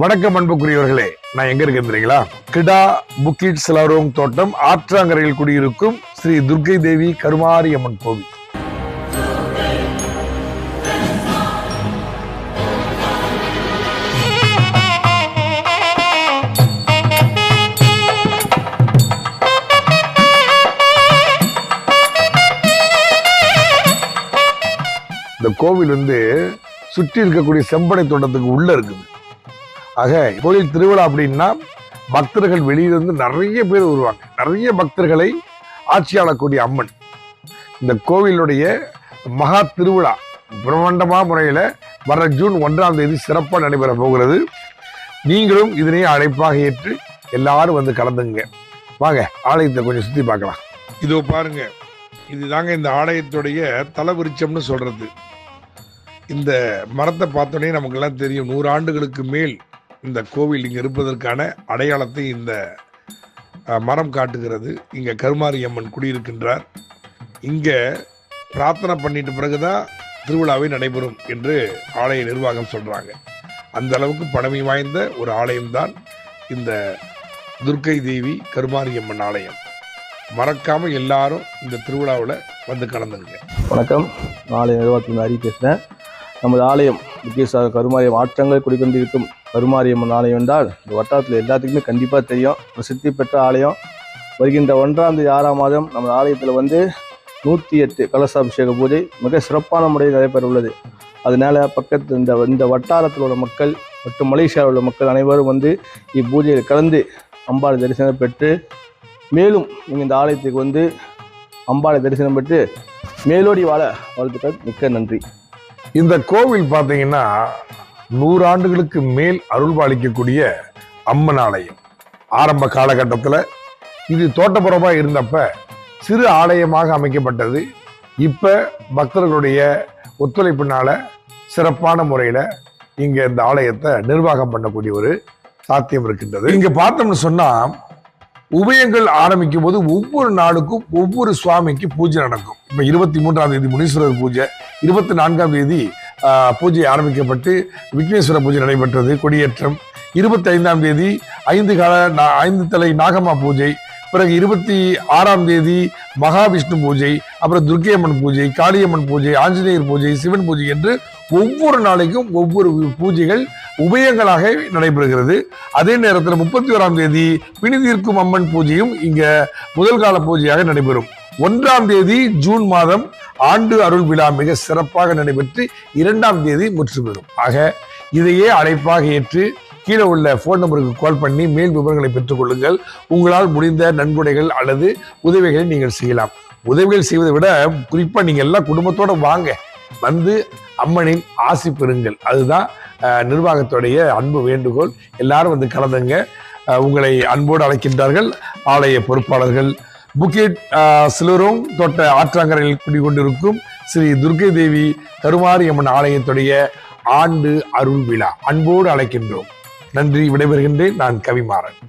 வணக்கம் அன்புக்குரியவர்களே, நான் எங்க இருக்கேன் தெரியுங்களா? கிடா புக்கிட் சிலாரோங் தோட்டம் ஆற்றாங்கரையில் குடியிருக்கும் ஸ்ரீ துர்க்கை தேவி கருமாரி அம்மன் கோவில். இந்த கோவில் சுற்றி இருக்கக்கூடிய செம்படை தோட்டத்துக்கு உள்ள இருக்குது. ஆக கோயில் திருவிழா அப்படின்னா பக்தர்கள் வெளியிலிருந்து நிறைய பேர் வருவாங்க. நிறைய பக்தர்களை ஆட்சியாளக்கூடிய அம்மன். இந்த கோவிலுடைய மகா திருவிழா பிரம்மாண்டமான முறையில் வர ஜூன் 1ஆம் தேதி சிறப்பாக நடைபெற போகிறது. நீங்களும் இதனையே அழைப்பாக ஏற்று எல்லாரும் கலந்துங்க. வாங்க ஆலயத்தை கொஞ்சம் சுற்றி பார்க்கலாம். இதோ பாருங்க, இதுதாங்க இந்த ஆலயத்துடைய தலவிருச்சம்னு சொல்றது. இந்த மரத்தை பார்த்தோன்னே நமக்கெல்லாம் தெரியும், 100 ஆண்டுகளுக்கு மேல் இந்த கோவில் இங்கே இருப்பதற்கான அடையாளத்தை இந்த மரம் காட்டுகிறது. இங்கே கருமாரி அம்மன் குடியிருக்கின்றார். இங்கே பிரார்த்தனை பண்ணிட்ட பிறகுதான் திருவிழாவை நடைபெறும் என்று ஆலய நிர்வாகம் சொல்கிறாங்க. அந்த அளவுக்கு பழமை வாய்ந்த ஒரு ஆலயம்தான் இந்த துர்க்கை தேவி கருமாரி அம்மன் ஆலயம். மறக்காமல் எல்லாரும் இந்த திருவிழாவில் கலந்துங்க. வணக்கம், ஆலய நிர்வாகத்தில் அறி பேசுகிறேன். நமது ஆலயம் கருமாரியம் ஆற்றங்கள் குடிக்கொண்டிருக்கும் கருமாரியம்மன் ஆலயம் என்றால் இந்த வட்டாரத்தில் எல்லாத்துக்குமே கண்டிப்பாக தெரியும். பிரசித்தி பெற்ற ஆலயம். வருகின்ற 1ஆம் தேதி 6ஆம் மாதம் நமது ஆலயத்தில் 108 கலசாபிஷேக பூஜை மிக சிறப்பான முறையில் நடைபெற உள்ளது. அதனால் பக்கத்து இந்த வட்டாரத்தில் உள்ள மக்கள் மற்றும் மலேசியாவில் உள்ள மக்கள் அனைவரும் இப்பூஜையில் கலந்து அம்பாளை தரிசனம் பெற்று மேலும் நீங்கள் இந்த ஆலயத்துக்கு அம்பாளை தரிசனம் பெற்று மேலோடி வாழ வாழ்த்துக்கள். மிக்க நன்றி. இந்த கோவில் பார்த்தீங்கன்னா 100 ஆண்டுகளுக்கு மேல் அருள்பாலிக்கக்கூடிய அம்மன் ஆலயம். ஆரம்ப காலகட்டத்தில் இது தோட்டப்புறமாக இருந்தப்ப சிறு ஆலயமாக அமைக்கப்பட்டது. இப்போ பக்தர்களுடைய ஒத்துழைப்பினால சிறப்பான முறையில் இங்கே இந்த ஆலயத்தை நிர்வாகம் பண்ணக்கூடிய ஒரு சாத்தியம் இருக்கின்றது. இங்கே பார்த்தோம்னு சொன்னால் உபயங்கள் ஆரம்பிக்கும் போது ஒவ்வொரு நாளுக்கும் ஒவ்வொரு சுவாமிக்கு பூஜை நடக்கும். இப்போ 23ஆம் தேதி முனீஸ்வரர் பூஜை, 24ஆம் தேதி பூஜை ஆரம்பிக்கப்பட்டு விக்னேஸ்வர பூஜை நடைபெற்றது, கொடியேற்றம். 25ஆம் தேதி 5 தலை நாகம்மா பூஜை, பிறகு 26ஆம் தேதி மகாவிஷ்ணு பூஜை, அப்புறம் துர்க்கை அம்மன் பூஜை, காளியம்மன் பூஜை, ஆஞ்சநேயர் பூஜை, சிவன் பூஜை என்று ஒவ்வொரு நாளைக்கும் ஒவ்வொரு பூஜைகள் உபயங்களாக நடைபெறுகிறது. அதே நேரத்தில் 31ஆம் தேதி பிணிதீர்க்கும் அம்மன் பூஜையும் இங்க முதல் கால பூஜையாக நடைபெறும். 1ஆம் தேதி ஜூன் மாதம் ஆண்டு அருள் விழா மிக சிறப்பாக நடைபெற்று 2ஆம் தேதி முற்று பெறும். ஆக இதையே அழைப்பாக ஏற்று கீழே உள்ள போன் நம்பருக்கு கால் பண்ணி மேல் விவரங்களை பெற்றுக் கொள்ளுங்கள். உங்களால் முடிந்த நன்கொடைகள் அல்லது உதவிகளை நீங்கள் செய்யலாம். உதவிகள் செய்வதை விட குறிப்பாக நீங்கள் எல்லாம் குடும்பத்தோடு வாங்க, அம்மனின் ஆசி பெறுங்கள். அதுதான் நிர்வாகத்துடைய அன்பு வேண்டுகோள். எல்லாரும் கலந்துங்க. உங்களை அன்போடு அழைக்கின்றார்கள் ஆலய பொறுப்பாளர்கள். புக்கிட் சிலாரோங் தோட்ட ஆற்றாங்கரையில் குடிக்கொண்டிருக்கும் ஸ்ரீ துர்க்கை தேவி கருமாரி அம்மன் ஆலயத்துடைய ஆண்டு அருள் விழா அன்போடு அழைக்கின்றோம். நன்றி. விடைபெறுகின்றேன். நான் கவிமாறன்.